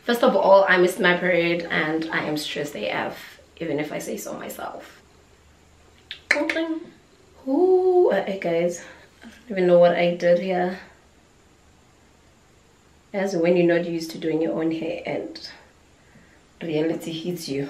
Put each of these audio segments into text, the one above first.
First of all, I missed my period and I am stressed AF, even if I say so myself. Ooh, hey guys, I don't even know what I did here. As when you're not used to doing your own hair and reality hits you.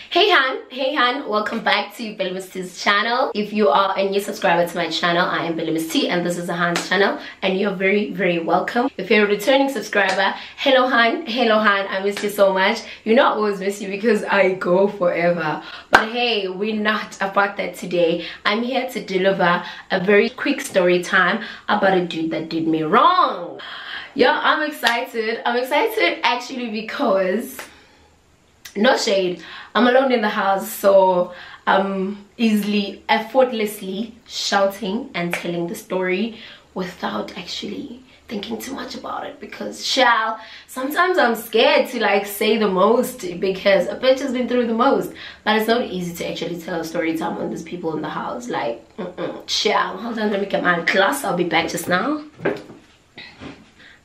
Hey Han, welcome back to Belly Miss T's channel. If you are a new subscriber to my channel, I am Belly Miss T and this is a HUNZ channel, and you're very welcome. If you're a returning subscriber, hello Han, I miss you so much. You know I always miss you because I go forever, but hey, we're not about that today. I'm here to deliver a very quick story time about a dude that did me wrong. Yeah, I'm excited actually because, no shade, I'm alone in the house, so I'm effortlessly shouting and telling the story without actually thinking too much about it, because sometimes I'm scared to like say the most because a bitch has been through the most. But it's not easy to actually tell a story time when there's people in the house. Like, hold on, let me get my glass. I'll be back just now.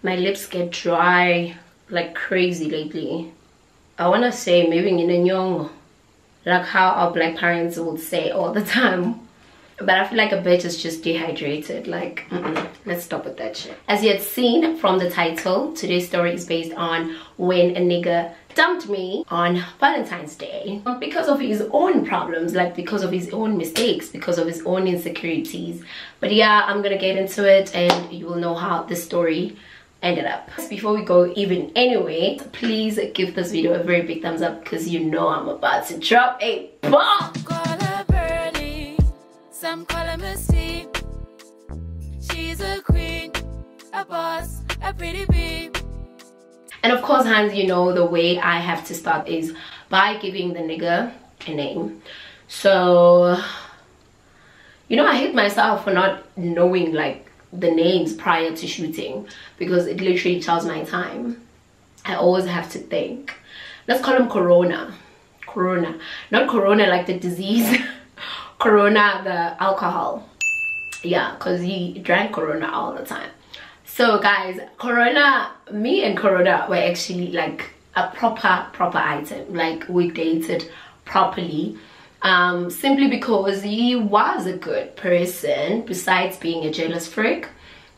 My lips get dry like crazy lately. I want to say maybe in like how our black parents would say all the time, but I feel like a bitch is just dehydrated. Like, let's stop with that shit. As you had seen from the title, today's story is based on when a nigga dumped me on Valentine's Day because of his own problems, like because of his own mistakes, because of his own insecurities. But yeah, I'm gonna get into it and you will know how this story ended up. Before we go even anyway, please give this video a very big thumbs up because you know I'm about to drop a bomb. Call her Burly, some call her Missy. She's a queen, a boss, a pretty bee. And of course, Hans, you know the way I have to start is by giving the nigga a name. So, you know, I hate myself for not knowing like the names prior to shooting because it literally tells my time. I always have to think. Let's call him Corona, not Corona like the disease. Corona, the alcohol. Yeah, because he drank Corona all the time. So guys, Corona, me and Corona were actually like a proper item. Like we dated properly. Simply because he was a good person. Besides being a jealous freak,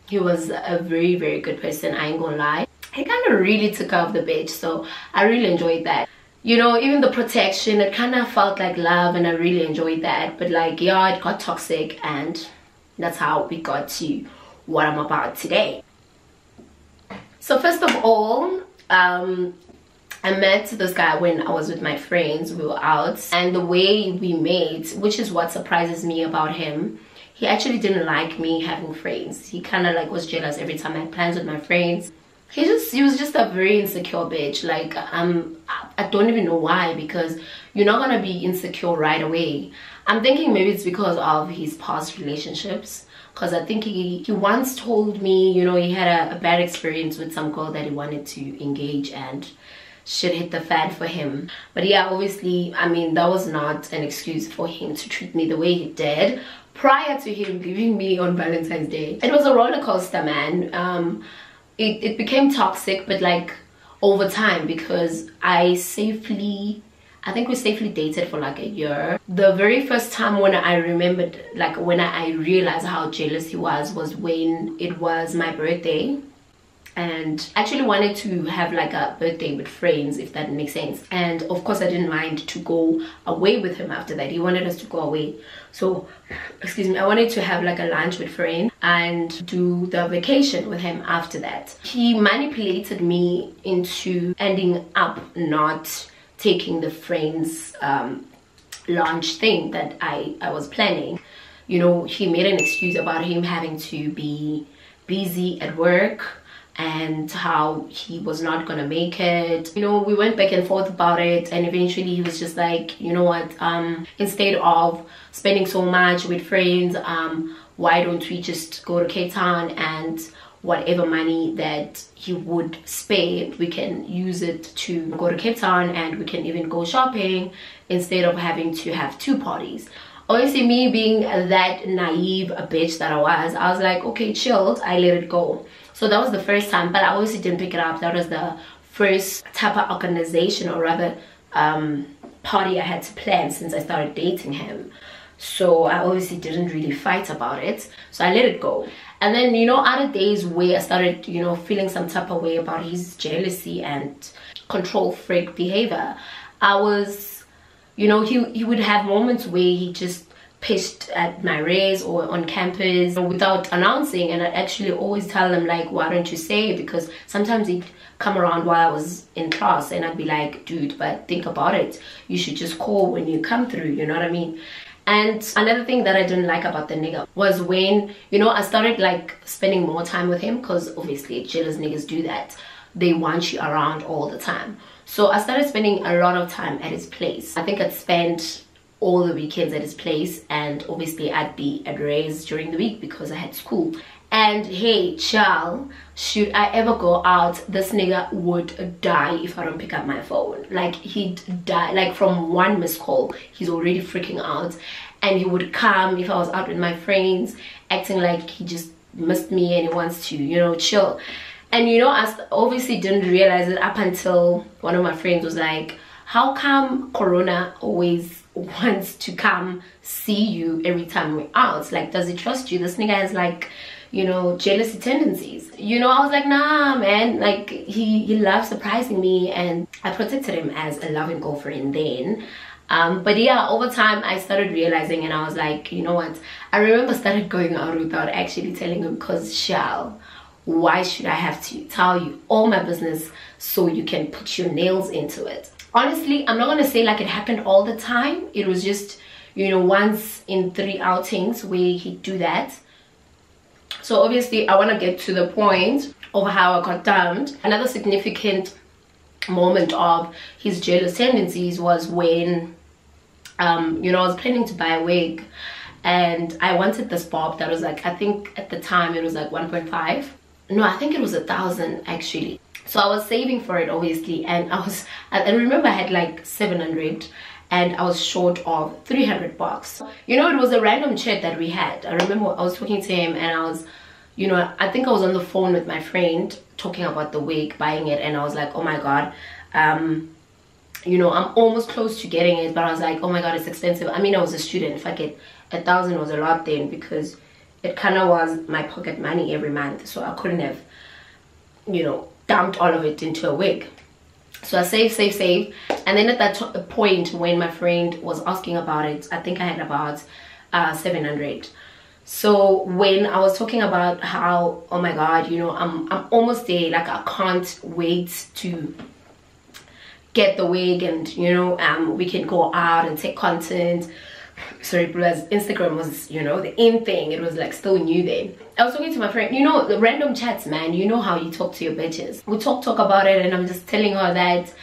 he was a very good person, I ain't gonna lie. He kind of really took care of the bitch, so I really enjoyed that. You know, even the protection, it kind of felt like love and I really enjoyed that. But like, yeah, it got toxic and that's how we got to what I'm about today. So first of all, I met this guy when I was with my friends. We were out, and the way we met, which is what surprises me about him, he actually didn't like me having friends. He kind of like was jealous every time I had plans with my friends. He was just a very insecure bitch. Like, I don't even know why, because you're not gonna be insecure right away. I'm thinking maybe it's because of his past relationships, because I think he once told me, you know, he had a bad experience with some girl that he wanted to engage and shit hit the fan for him. But yeah, obviously, I mean, that was not an excuse for him to treat me the way he did prior to him leaving me on Valentine's Day. It was a roller coaster, man. It became toxic, but like over time, because I think we safely dated for like a year. The very first time when I remembered, like when I realized how jealous he was when it was my birthday. And I actually wanted to have like a birthday with friends, if that makes sense. And of course I didn't mind to go away with him after that. He wanted us to go away. So, excuse me, I wanted to have like a lunch with friends and do the vacation with him after that. He manipulated me into ending up not taking the friends lunch thing that I was planning. You know, he made an excuse about him having to be busy at work and how he was not gonna make it. You know, we went back and forth about it, and eventually he was just like, you know what, instead of spending so much with friends, why don't we just go to Cape Town, and whatever money that he would spare, we can use it to go to Cape Town, and we can even go shopping instead of having to have two parties. Obviously, me being that naive a bitch that I was like, okay, chilled, I let it go. So that was the first time, but I obviously didn't pick it up. That was the first type of organization, or rather party I had to plan since I started dating him. So I obviously didn't really fight about it, so I let it go. And then, you know, other days where I started, you know, feeling some type of way about his jealousy and control freak behavior, I was, you know, he would have moments where he just pitched at my race or on campus without announcing, and I'd actually always tell them, like, why don't you say it? Because sometimes he'd come around while I was in class and I'd be like, dude, but think about it, you should just call when you come through, you know what I mean? And another thing that I didn't like about the nigga was when, you know, I started like spending more time with him, because obviously jealous niggas do that. They want you around all the time. So I started spending a lot of time at his place. I think I'd spend all the weekends at his place, and obviously I'd be at Ray's during the week because I had school. And hey, child, should I ever go out, this nigga would die if I don't pick up my phone. Like, he'd die. Like, from one missed call, he's already freaking out. And he would come if I was out with my friends, acting like he just missed me and he wants to, you know, chill. And, you know, I obviously didn't realize it up until one of my friends was like, how come Corona always wants to come see you every time we're out? Like, does he trust you? This nigga has, like, you know, jealousy tendencies. You know, I was like, nah, man. Like, he loves surprising me, and I protected him as a loving girlfriend then. But yeah, over time I started realizing, and I was like, you know what, I remember started going out without actually telling him, because shall, why should I have to tell you all my business so you can put your nails into it? Honestly, I'm not gonna say like it happened all the time. It was just, you know, once in 3 outings where he'd do that. So obviously I want to get to the point of how I got dumped. Another significant moment of his jealous tendencies was when you know, I was planning to buy a wig, and I wanted this bob that was like, I think at the time it was like 1.5. No, I think it was 1,000 actually. So I was saving for it obviously, and I remember I had like 700 and I was short of 300 bucks. You know, it was a random chat that we had. I remember I was talking to him, and I was, you know, I think I was on the phone with my friend talking about the wig, buying it, and I was like, oh my god, you know, I'm almost close to getting it, but I was like, oh my god, it's expensive. I mean, I was a student. If I get 1,000 was a lot then, because it kind of was my pocket money every month, so I couldn't have, you know, dumped all of it into a wig. So I saved, and then at that point when my friend was asking about it, I think I had about 700. So when I was talking about how, oh my god, you know, I'm almost there, like I can't wait to get the wig, and you know, we can go out and take content. Sorry, because Instagram was, you know, the in thing. It was like still new then. I was talking to my friend, you know, the random chats, man. You know how you talk to your bitches. We talk about it, and I'm just telling her that,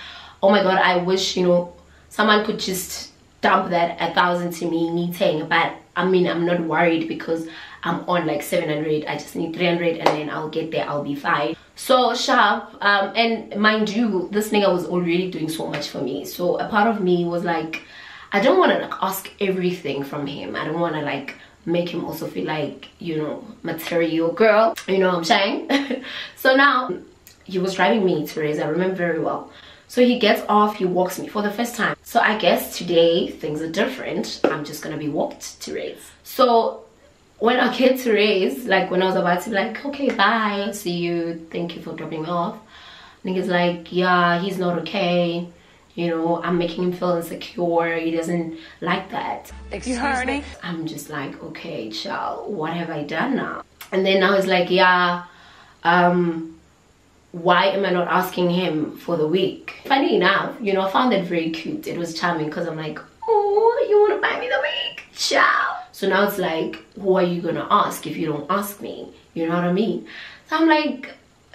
oh my god, I wish, you know, someone could just dump that 1,000 to me saying, but I mean, I'm not worried because I'm on like 700. I just need 300, and then I'll get there, I'll be fine. So sharp. And mind you, this nigga was already doing so much for me. So a part of me was like, I don't want to like ask everything from him. I don't want to like make him also feel like, you know, material girl, you know what I'm saying? So now he was driving me to Raise, I remember very well. So he gets off, he walks me for the first time. So I guess today things are different. I'm just gonna be walked to Raise. So when I get to Raise, like when I was about to be like, okay, bye, see you, thank you for dropping me off, nigga's like, yeah, he's not okay. You know, I'm making him feel insecure. He doesn't like that. You heard me? I'm just like, okay, child, what have I done now? And then now he's like, yeah, why am I not asking him for the week? Funny enough, you know, I found that very cute. It was charming because I'm like, oh, you want to buy me the week? Child. So now it's like, who are you going to ask if you don't ask me? You know what I mean? So I'm like,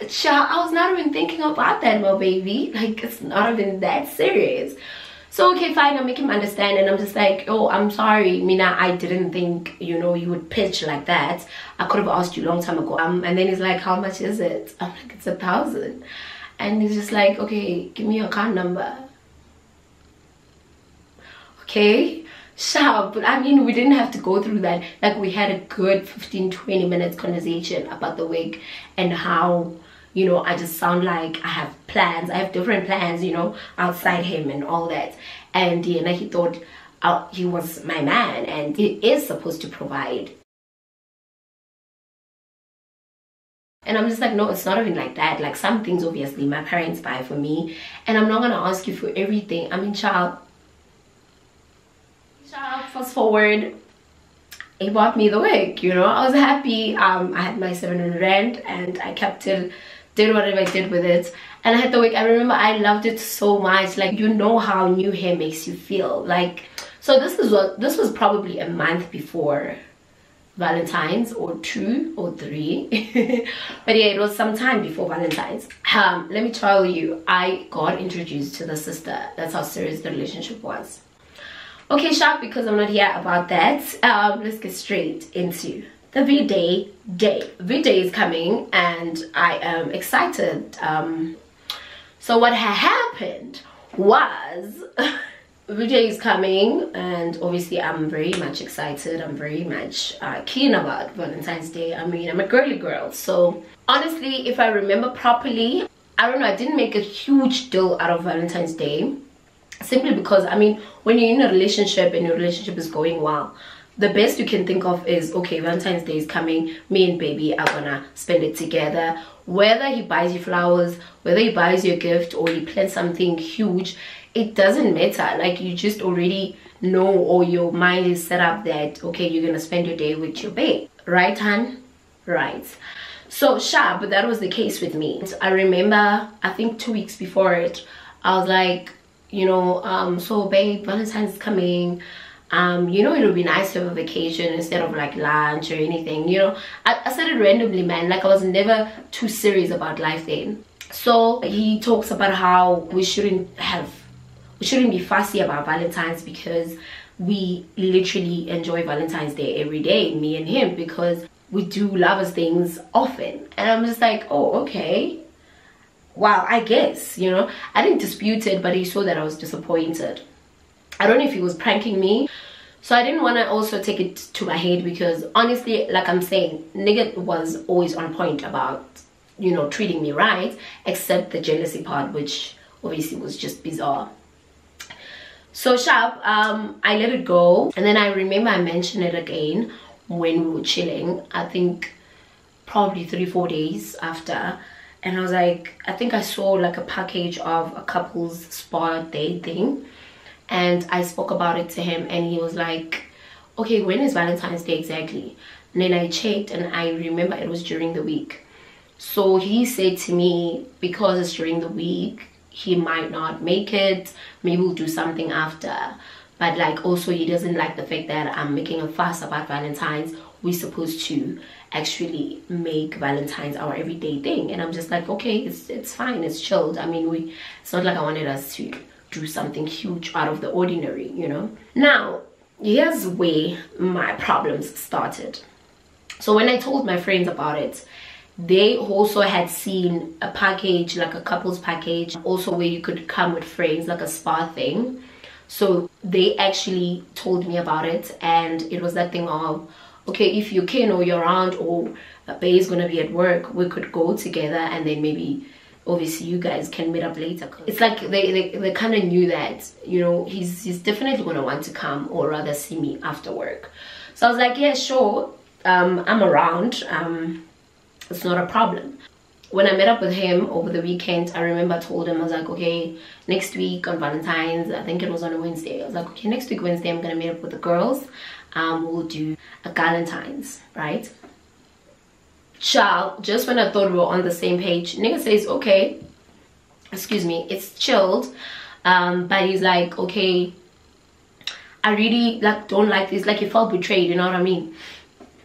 child, I was not even thinking about that, my baby. Like, it's not even that serious. So okay, fine, I make him understand, and I'm just like, oh, I'm sorry, Mina, I didn't think, you know, you would pitch like that. I could have asked you a long time ago. And then he's like, how much is it? I'm like, it's 1,000. And he's just like, okay, give me your account number. Okay, sure. But I mean, we didn't have to go through that. Like, we had a good 15-20 minutes conversation about the wig and how, you know, I just sound like I have plans. I have different plans, you know, outside him and all that. And you know, he thought he was my man and he is supposed to provide. And I'm just like, no, it's not even like that. Like, some things obviously my parents buy for me, and I'm not gonna ask you for everything. I mean, child, fast forward, he bought me the wig, you know. I was happy. I had my 700 rand and I kept it, did whatever I did with it, and I had the wig. I remember I loved it so much. Like, you know how new hair makes you feel. Like, so this was probably a month before Valentines, or 2 or 3 but yeah, it was some time before Valentines. Let me tell you, I got introduced to the sister. That's how serious the relationship was. Okay, sharp, because I'm not here about that. Let's get straight into the V-Day day. V-Day is coming and I am excited. So what happened was V-Day is coming, and obviously I'm very much excited. I'm very much keen about Valentine's Day. I mean, I'm a girly girl, so honestly, if I remember properly, I don't know, I didn't make a huge deal out of Valentine's Day, simply because, I mean, when you're in a relationship and your relationship is going well, the best you can think of is, okay, Valentine's Day is coming, me and baby are gonna spend it together. Whether he buys you flowers, whether he buys you a gift, or he plans something huge, it doesn't matter. Like, you just already know, or your mind is set up that, okay, you're gonna spend your day with your babe, right, hun? Right. So sharp, but that was the case with me. I remember, I think 2 weeks before it, I was like, you know, so babe, Valentine's is coming. You know, it would be nice to have a vacation instead of like lunch or anything, you know. I said it randomly, man. Like, I was never too serious about life then. So he talks about how we shouldn't be fussy about Valentine's, because we literally enjoy Valentine's Day every day, me and him, because we do lovers things often. And I'm just like, oh, okay, wow, I guess, you know. I didn't dispute it, but he saw that I was disappointed. I don't know if he was pranking me, so I didn't want to also take it to my head, because honestly, like I'm saying, nigga was always on point about, you know, treating me right, except the jealousy part, which obviously was just bizarre. So sharp, I let it go, and then I remember I mentioned it again when we were chilling, I think probably 3-4 days after, and I was like, I think I saw like a package of a couple's spa day thing, and I spoke about it to him, and he was like, okay, when is Valentine's Day exactly? And then I checked, and I remember it was during the week. So he said to me, because it's during the week, he might not make it, maybe we'll do something after. But like, also, he doesn't like the fact that I'm making a fuss about Valentine's. We're supposed to actually make Valentine's our everyday thing. And I'm just like, okay, it's fine, it's chilled. I mean, it's not like I wanted us to do something huge out of the ordinary, you know. Now, here's where my problems started. So when I told my friends about it, they also had seen a package, like a couple's package, also where you could come with friends, like a spa thing. So they actually told me about it, and it was that thing of, okay, if you can, or you're around, or Bae is gonna be at work, we could go together, and then maybe obviously you guys can meet up later. It's like they kind of knew that, you know, he's definitely gonna want to come, or rather see me after work. So I was like, yeah, sure, I'm around, it's not a problem. When I met up with him over the weekend, I remember I told him, I was like, okay, next week on Valentine's, I think it was on a Wednesday, I was like, okay, next week Wednesday I'm gonna meet up with the girls, we'll do a Valentine's, right? Child, just when I thought we were on the same page, nigga says, okay, excuse me, it's chilled, but he's like, okay, I really like don't like this. Like, he felt betrayed, you know what I mean?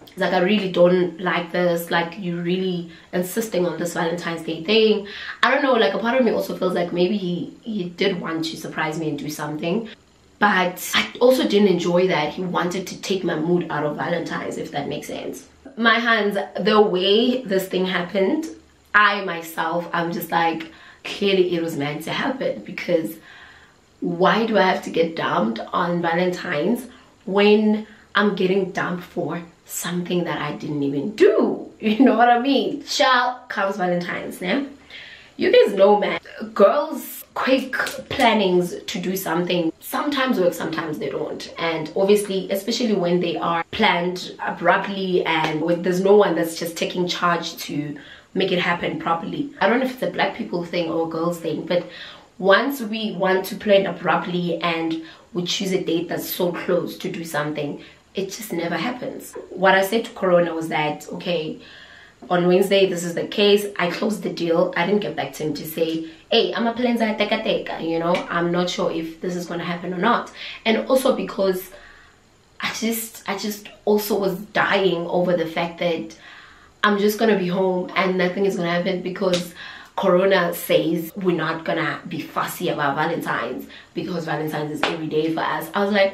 It's like, I really don't like this, like, you really insisting on this Valentine's Day thing. I don't know, like, a part of me also feels like maybe he did want to surprise me and do something, but I also didn't enjoy that he wanted to take my mood out of Valentine's, if that makes sense. My hands, the way this thing happened, I myself, I'm just like, clearly it was meant to happen, because why do I have to get dumped on Valentine's when I'm getting dumped for something that I didn't even do? You know what I mean? Child, comes Valentine's, yeah? You guys know, man, girls quick plannings to do something sometimes work, sometimes they don't. And obviously, especially when they are planned abruptly and when there's no one that's just taking charge to make it happen properly. I don't know if it's a black people thing or a girls thing, but once we want to plan abruptly and we choose a date that's so close to do something, it just never happens. What I said to Corona was that, okay, on Wednesday, this is the case. I closed the deal. I didn't get back to him to say, hey, I'm a plan teka, you know, I'm not sure if this is going to happen or not. And also because I just also was dying over the fact that I'm just going to be home and nothing is going to happen because Corona says we're not gonna be fussy about Valentine's because Valentine's is every day for us. I was like,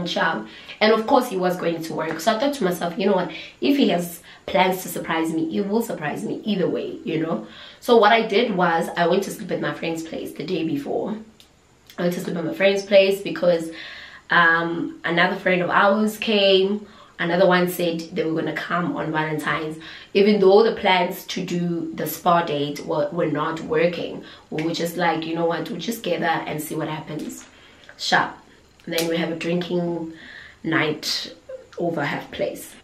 child. And of course he was going to work. So I thought to myself, you know what, if he has plans to surprise me, he will surprise me either way, you know. So what I did was I went to sleep at my friend's place the day before. I went to sleep at my friend's place because another friend of ours came. Another one said they were gonna come on Valentine's, even though the plans to do the spa date were not working. We were just like, you know what, we'll just gather and see what happens. Sharp. Then we have a drinking night over her place.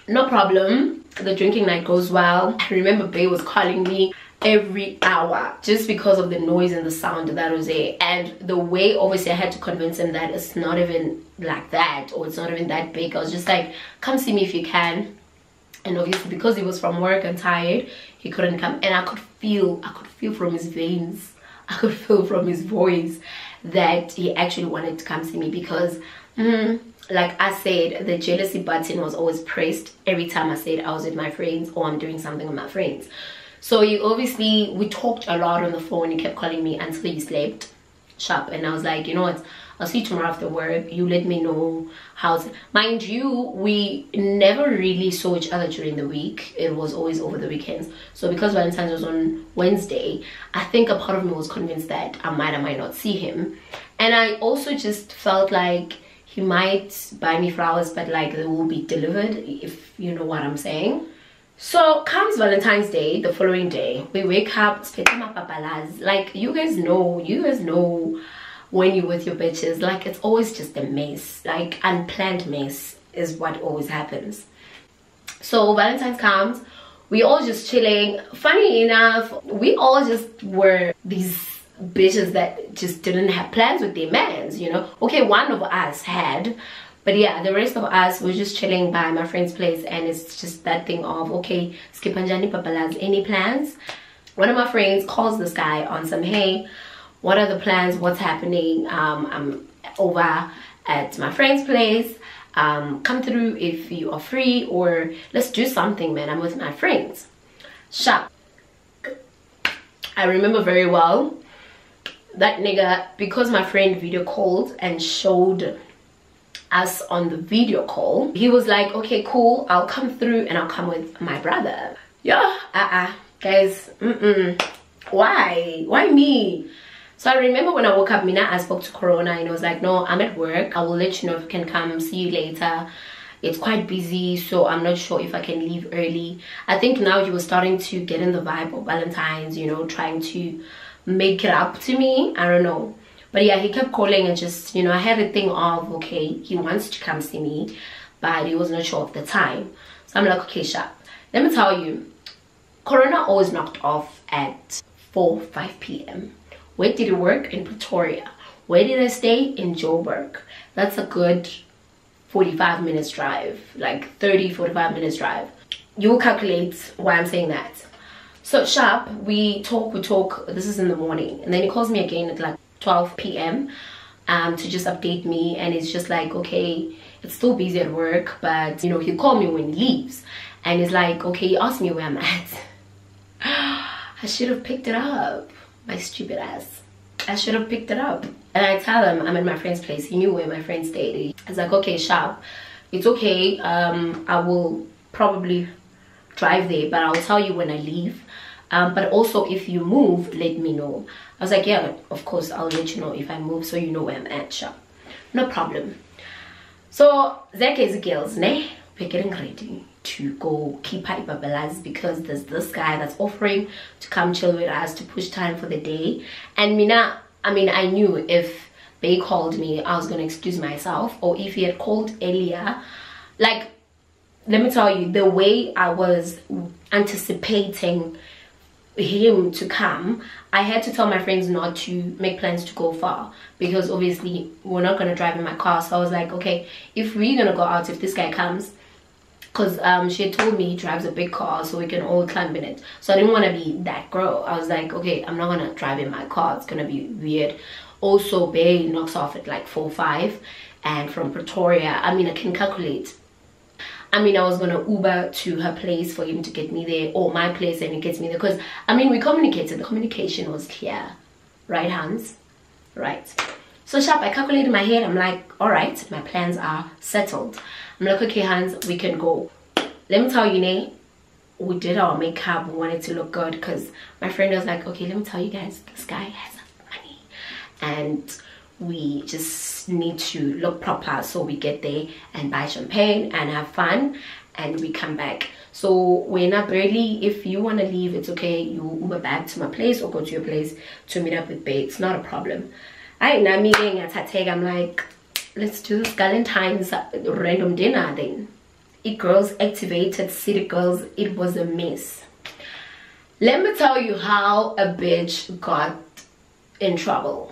No problem. The drinking night goes well. I remember Bae was calling me every hour just because of the noise and the sound that was there, and the way obviously I had to convince him that it's not even like that, or it's not even that big. I was just like, come see me if you can. And obviously because he was from work and tired, he couldn't come. And I could feel from his veins, I could feel from his voice that he actually wanted to come see me because like I said, the jealousy button was always pressed every time I said I was with my friends or I'm doing something with my friends. So we talked a lot on the phone. He kept calling me until he slept. Sharp. And I was like, you know what, I'll see you tomorrow after work. You let me know how's it. Mind you, we never really saw each other during the week. It was always over the weekends. So because Valentine's was on Wednesday, I think a part of me was convinced that I might or might not see him. And I also just felt like he might buy me flowers, but like they will be delivered, if you know what I'm saying. So comes Valentine's Day, the following day. We wake up, like you guys know when you're with your bitches, like it's always just a mess, like unplanned mess is what always happens. So Valentine's comes, we all just chilling. Funny enough, we all just were these bitches that just didn't have plans with their mans, you know. Okay, one of us had, but yeah, the rest of us were just chilling by my friend's place, and it's just that thing of, okay, skipanjani papalas, any plans? One of my friends calls this guy on some, hey, what are the plans, what's happening? I'm over at my friend's place, come through if you are free, or let's do something, man, I'm with my friends. Sharp. I remember very well that nigga, because my friend video called and showed us on the video call, he was like, okay, cool, I'll come through and I'll come with my brother. Yeah, guys, why me? So I remember when I woke up, Mina, I spoke to Corona and I was like, no, I'm at work, I will let you know if you can come, see you later. It's quite busy, so I'm not sure if I can leave early. I think now he was starting to get in the vibe of Valentine's, you know, trying to make it up to me, I don't know. But yeah, he kept calling and just, you know, I had a thing of, okay, he wants to come see me, but he was not sure of the time. So I'm like, okay, sharp. Let me tell you, Corona always knocked off at 4-5 p.m. Where did he work? In Pretoria. Where did I stay? In Joburg. That's a good 45 minutes drive, like 30-45 minutes drive. You'll calculate why I'm saying that. So sharp, we talk, this is in the morning, and then he calls me again at like 12 p.m. To just update me, and it's just like, okay, it's still busy at work, but you know, he'll call me when he leaves, and he's like, okay, he asked me where I'm at. I should have picked it up, my stupid ass. I should have picked it up. And I tell him I'm at my friend's place. He knew where my friend stayed. I was like, okay, sharp, it's okay, I will probably drive there, but I'll tell you when I leave. But also if you move, let me know. I was like, yeah, of course, I'll let you know if I move, so you know where I'm at, sharp. No problem. So Zach is girls, ne? We're getting ready. to go keep beatsbybarely because there's this guy that's offering to come chill with us to push time for the day. And I knew if Bay called me, I was gonna excuse myself, or if he had called earlier, like, let me tell you, the way I was anticipating him to come, I had to tell my friends not to make plans to go far, because obviously we're not gonna drive in my car. So I was like, okay, if we're gonna go out, if this guy comes, because she had told me he drives a big car so we can all climb in it. So I didn't want to be that girl. I was like, okay, I'm not gonna drive in my car, it's gonna be weird. Also, Bay knocks off at like 4-5, and from Pretoria, I can calculate. I was gonna Uber to her place for him to get me there, or my place and he gets me there, because we communicated, the communication was clear, right, HUNZ? Right. So sharp, I calculated in my head, I'm like, all right, my plans are settled. I'm like, okay, HUNZ, we can go. Let me tell you, Nay, we did our makeup, we wanted to look good, because my friend was like, okay, let me tell you guys, this guy has money, and we just need to look proper. So we get there and buy champagne and have fun, and we come back. So we're up early. If you want to leave, it's okay, you Uber back to my place or go to your place to meet up with Bay. It's not a problem. I'm like, let's do this Valentines random dinner then. It girls activated, city girls, it was a mess. Let me tell you how a bitch got in trouble.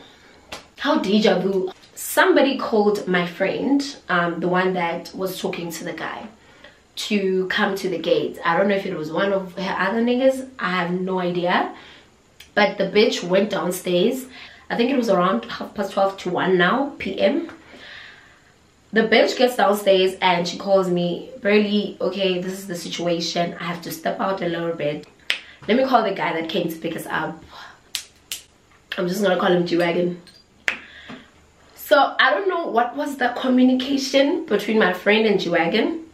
How deja vu. Somebody called my friend, the one that was talking to the guy, to come to the gate. I don't know if it was one of her other niggas, I have no idea. But the bitch went downstairs. I think it was around 12:30 to 1 now p.m. The bitch gets downstairs and she calls me, Barely, okay, this is the situation, I have to step out a little bit. Let me call the guy that came to pick us up. I'm just gonna call him Wagon. So I don't know what was the communication between my friend and Wagon,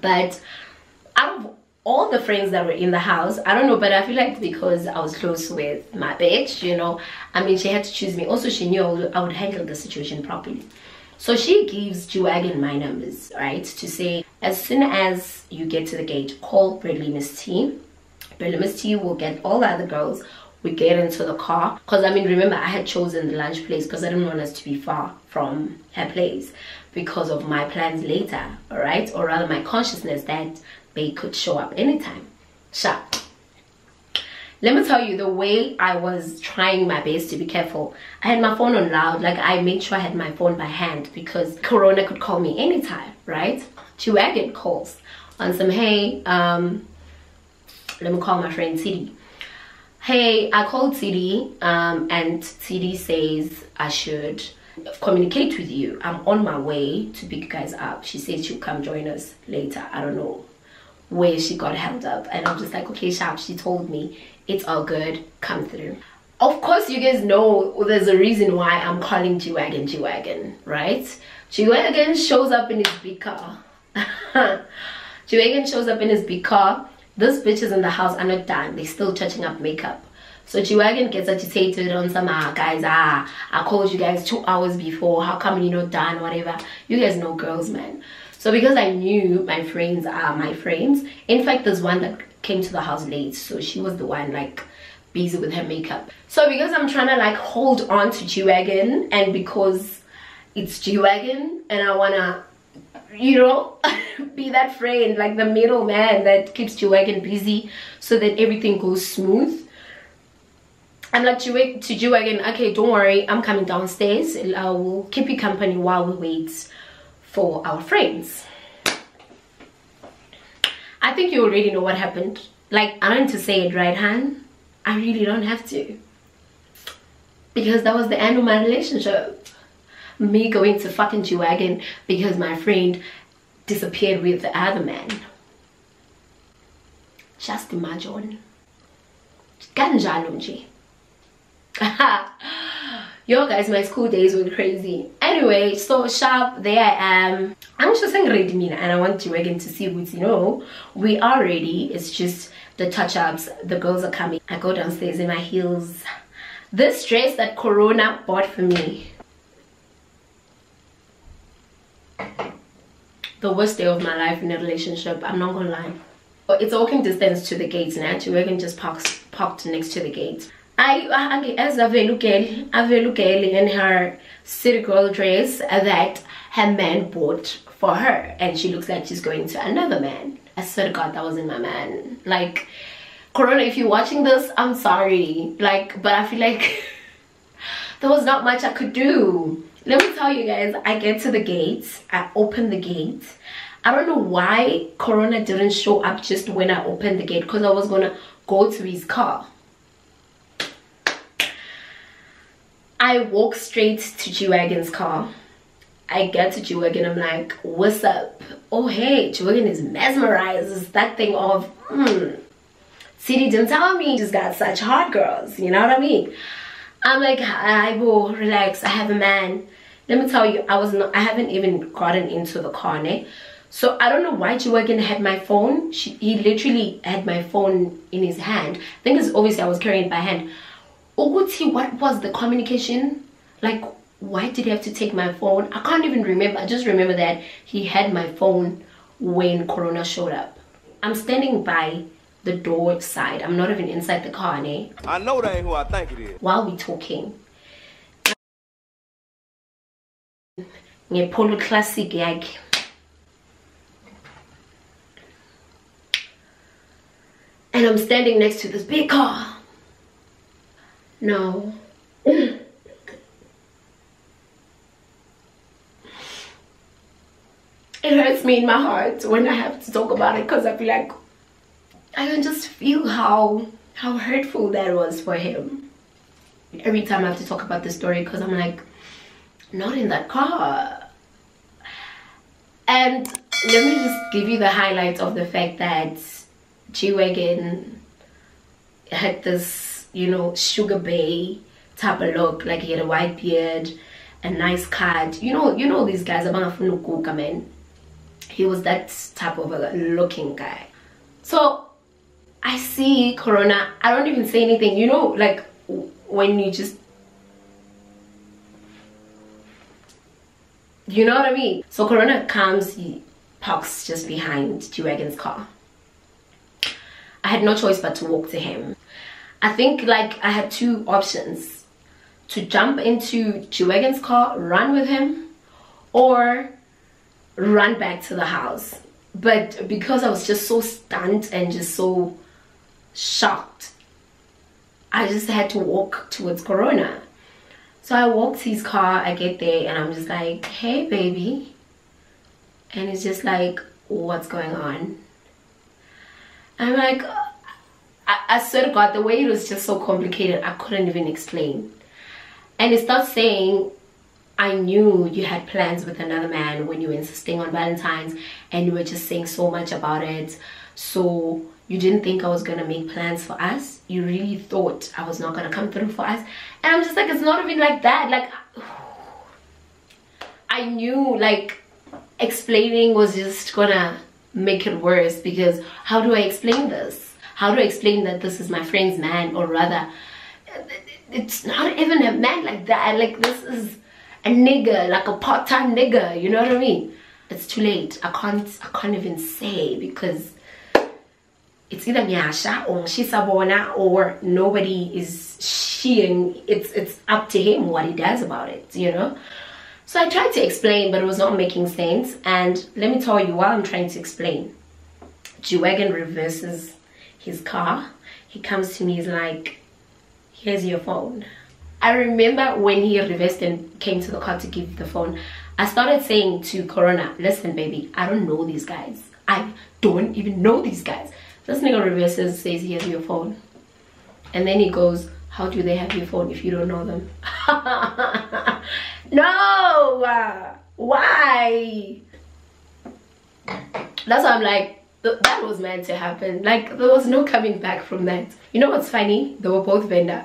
but out of all the friends that were in the house, I don't know, but I feel like because I was close with my bitch, you know, she had to choose me. Also, she knew I would handle the situation properly. So she gives Wagon my numbers, right, to say, as soon as you get to the gate, call Bradley Miss T. Bradley Miss T will get all the other girls. We get into the car, because remember, I had chosen the lunch place because I didn't want us to be far from her place because of my plans later, all right, or rather my consciousness that they could show up anytime. Sharp. Let me tell you, the way I was trying my best to be careful, I had my phone on loud. Like, I made sure I had my phone by hand because Corona could call me anytime, right? Wagon calls on some, hey, let me call my friend Tidi. Hey, I called Tidi, and Tidi says I should communicate with you. I'm on my way to pick you guys up. She says she'll come join us later. I don't know where she got held up, and I'm just like, okay, sharp, she told me, it's all good, come through. Of course, you guys know there's a reason why I'm calling Wagon, right? Wagon shows up in his big car. Wagon shows up in his big car. These bitches in the house are not done, they're still touching up makeup. So Wagon gets agitated on some, guys, I called you guys 2 hours before, how come you're not done, whatever. You guys know girls, man. So because I knew my friends are my friends, in fact, there's one that came to the house late, so she was the one like busy with her makeup. So because I'm trying to like hold on to Wagon, and because it's Wagon and I wanna, you know, be that friend, like the middleman that keeps Wagon busy so that everything goes smooth, I'm like to Wagon, okay, don't worry, I'm coming downstairs, I will keep you company while we wait for our friends. I think you already know what happened. Like, I don't need to say it, right, Han? I really don't have to. Because that was the end of my relationship. Me going to fucking Wagon because my friend disappeared with the other man. Just imagine. Kanjalo nje. Yo guys, my school days were crazy. Anyway, so sharp, there I am. I'm just saying ready mina, and I want Wagon to see what, you know, we are ready. It's just the touch-ups, the girls are coming. I go downstairs in my heels. This dress that Corona bought for me. the worst day of my life in a relationship. I'm not gonna lie. It's walking distance to the gates now. Wagon just parked next to the gate. As a girl in her city girl dress that her man bought for her, and she looks like she's going to another man. I swear to God, that wasn't my man. Like, Corona, if you're watching this, I'm sorry. Like, but I feel like there was not much I could do. Let me tell you guys, I get to the gates, I open the gate. I don't know why Corona didn't show up just when I opened the gate, because I was gonna go to his car. I walk straight to G-Wagon's car. I get to G-Wagon, I'm like, what's up? Oh hey, G-Wagon is mesmerized. It's that thing of, City didn't tell me she's got such hot girls, you know what I mean? I'm like, hi, bro, relax, I have a man. Let me tell you, I haven't even gotten into the car, ne? So I don't know why G-Wagon had my phone. He literally had my phone in his hand. I think it's obviously I was carrying it by hand. Oguti, what was the communication? Like, why did he have to take my phone? I can't even remember. I just remember that he had my phone when Corona showed up. I'm standing by the door side. I'm not even inside the car, ne? I know that ain't who I think it is. While we talking. Polo classic yak. And I'm standing next to this big car. No. It hurts me in my heart when I have to talk about it, because I feel like I can just feel how hurtful that was for him. Every time I have to talk about this story, because I'm like, not in that car. And let me just give you the highlights of the fact that G-Wagon had this, you know, sugar bay type of look. Like, he had a white beard, a nice cut. You know these guys are man. He was that type of a looking guy. So I see Corona, I don't even say anything, you know, like when you just, you know what I mean? So Corona comes, he parks just behind G-Wagon's car. I had no choice but to walk to him. I think like I had two options: to jump into G-Wagon's car, run with him, or run back to the house. But because I was just so stunned and just so shocked, I just had to walk towards Corona. So I walked to his car, I get there, and I'm just like, hey baby. And it's just like, what's going on? I'm like, I swear to God, the way it was just so complicated, I couldn't even explain. And it starts saying, I knew you had plans with another man when you were insisting on Valentines, and you were just saying so much about it. So you didn't think I was gonna make plans for us? You really thought I was not gonna come through for us? And I'm just like, it's not even like that. Like, I knew like explaining was just gonna make it worse, because how do I explain this? How do I explain that this is my friend's man? Or rather, it's not even a man like that. Like, this is a nigga, like a part-time nigga, you know what I mean? It's too late. I can't even say, because it's either Nyasha or Shisabona, or nobody is sheeing. It's up to him what he does about it, you know? So I tried to explain, but it was not making sense. And let me tell you, while I'm trying to explain, G-Wagon reverses his car. He comes to me, he's like, here's your phone. I remember when he reversed and came to the car to give the phone, I started saying to Corona, listen baby, I don't know these guys. I don't even know these guys. This nigga reverses, says he has your phone. And then he goes, how do they have your phone if you don't know them? No! Why? That's why I'm like, that was meant to happen. Like, there was no coming back from that. You know what's funny? They were both vendor.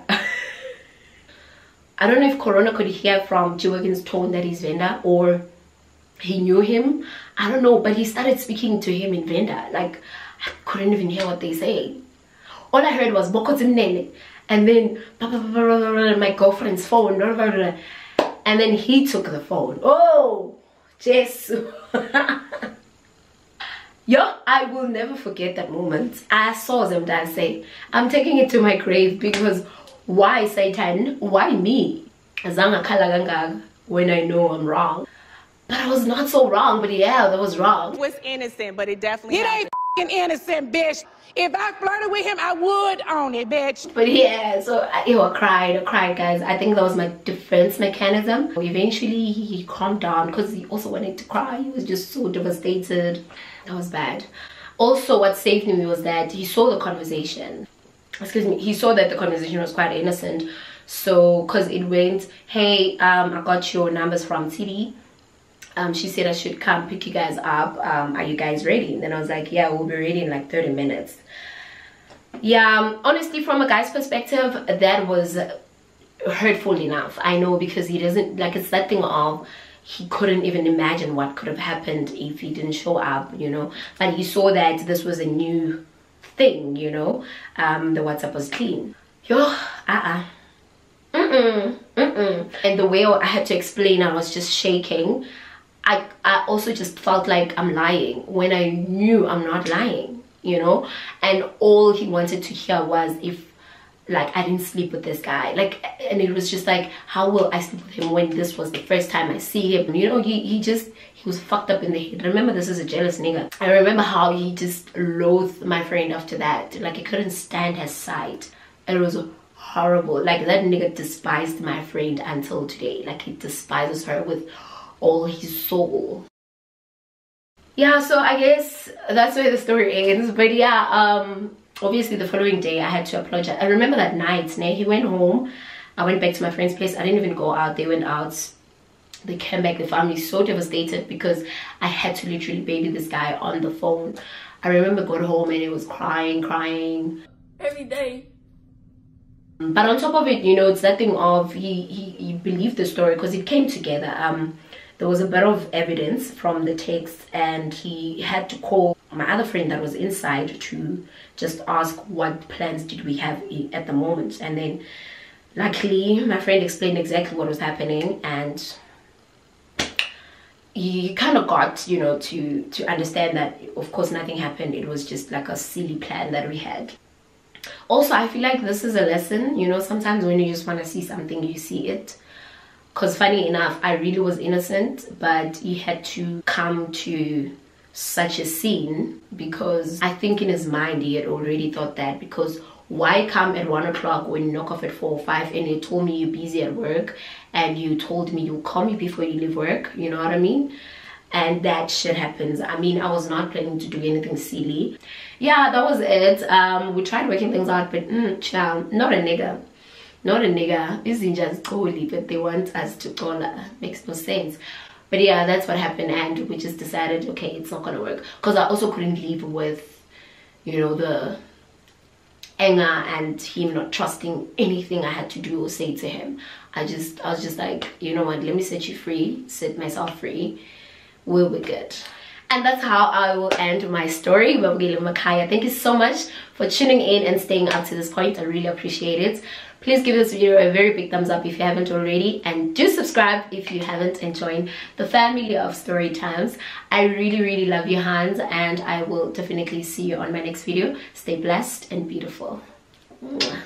I don't know if Corona could hear from G-Wagon's tone that he's vendor, or he knew him. I don't know, but he started speaking to him in vendor. Like, I couldn't even hear what they say. All I heard was Bokotimnene, and then my girlfriend's phone, and then he took the phone. Oh, Jesus. Yo, I will never forget that moment. I saw them dance say, I'm taking it to my grave, because why Satan? Why me? Zanga khala kangaka when I know I'm wrong. But I was not so wrong, but yeah, that was wrong. It was innocent, but it definitely ain't f***ing innocent, bitch. If I flirted with him, I would own it, bitch. But yeah, so I cried, guys. I think that was my defense mechanism. Eventually, he calmed down because he also wanted to cry. He was just so devastated. That was bad. Also, what saved me was that he saw the conversation. Excuse me, he saw that the conversation was quite innocent. So, because it went, hey, I got your numbers from TD. She said I should come pick you guys up. Are you guys ready? And then I was like, yeah, we'll be ready in like 30 minutes. Yeah, honestly, from a guy's perspective, that was hurtful enough. I know, because he doesn't, like, it's that thing of he couldn't even imagine what could have happened if he didn't show up, you know. But he saw that this was a new thing, you know. The WhatsApp was clean. Yo, And the way I had to explain, I was just shaking. I also just felt like I'm lying when I knew I'm not lying, you know. And all he wanted to hear was if, like, I didn't sleep with this guy, like, and it was just like, how will I sleep with him when this was the first time I see him, you know. He was fucked up in the head. Remember, this is a jealous nigga. I remember how he just loathed my friend after that. Like, he couldn't stand her sight. It was horrible. Like, that nigga despised my friend until today. Like, he despises her with all his soul. Yeah, so I guess that's where the story ends. But yeah, obviously the following day I had to apologize. I remember that night, he went home. I went back to my friend's place. I didn't even go out. They went out. They came back. The family so devastated because I had to literally baby this guy on the phone. I remember going home and he was crying every day. But on top of it, you know, it's that thing of he believed the story because it came together. There was a bit of evidence from the text, and he had to call my other friend that was inside to just ask what plans did we have at the moment. And then luckily my friend explained exactly what was happening, and he kind of got, you know, to understand that of course nothing happened. It was just like a silly plan that we had. Also, I feel like this is a lesson, you know, sometimes when you just want to see something, you see it. Because funny enough, I really was innocent, but he had to come to such a scene because I think in his mind he had already thought that, because why come at 1 o'clock when you knock off at 4 or 5 and you told me you're busy at work and you told me you'll call me before you leave work, you know what I mean? And that shit happens. I mean, I was not planning to do anything silly. Yeah, that was it. We tried working things out, but child, not a nigga. Not a nigga. This is just totally, but they want us to call her. Makes no sense. But yeah, that's what happened, and we just decided, okay, it's not gonna work. Because I also couldn't leave with, you know, the anger and him not trusting anything I had to do or say to him. I was just like, you know what, let me set you free, set myself free. We'll be good. And that's how I will end my story. Thank you so much for tuning in and staying up to this point. I really appreciate it. Please give this video a very big thumbs up if you haven't already, and do subscribe if you haven't, and join the family of story times. I really love you, HUNZ, and I will definitely see you on my next video. Stay blessed and beautiful. Mwah.